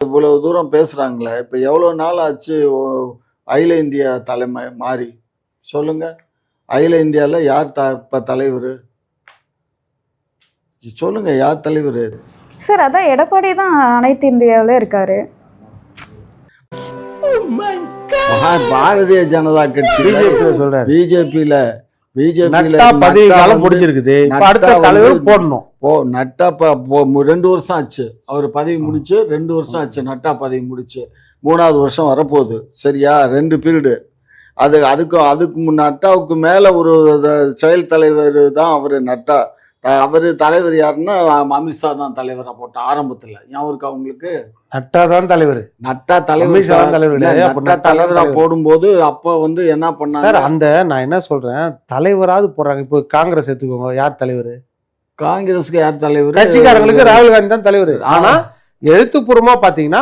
இவ்வளவு தூரம் பேசுறாங்களே, இப்ப எவ்வளவு நாள் ஆச்சு அகில இந்திய தலைமை மாறி? சொல்லுங்க. அகில இந்தியால யார் இப்ப தலைவர்? சொல்லுங்க, யார் தலைவர்? சார் அதான் எடப்பாடி தான் அனைத்து இந்தியாவில இருக்காரு. பாரதிய ஜனதா கட்சி பிஜேபியில பதவி காலம் முடிஞ்சிருக்குது. அடுத்த தலைவர் போடணும். நட்டா 2 வருஷம் ஆச்சு அவர் பதவி முடிச்சு. 2 வருஷம் ஆச்சு நட்டா பதவி முடிச்சு. 3வது வருஷம் வரப்போகுது. சரியா? 2 பீரியடு. அதுக்கு நட்டாவுக்கு மேல ஒரு செயல் தலைவர் தான் அவரு. நட்டா அவரு தலைவர் யாருன்னா அமித்ஷா தான் தலைவரா போட்ட ஆரம்பத்துல. ஞாபகம் இருக்கா உங்களுக்கு? நட்டா தான் தலைவர். நட்டா தலைவரா போடும்போது அப்ப என்ன பண்ணாங்க? அந்த நான் என்ன சொல்றேன், தலைவராது போடுறாங்க. இப்போ காங்கிரஸ் எடுத்துக்கோங்க, யார் தலைவர்? காங்கிரஸுக்கு யார் தலைவர்? கட்சிக்காரங்களுக்கு ராகுல் காந்தி தான் தலைவர். ஆனா எழுத்துப்பூர்வமா பாத்தீங்கன்னா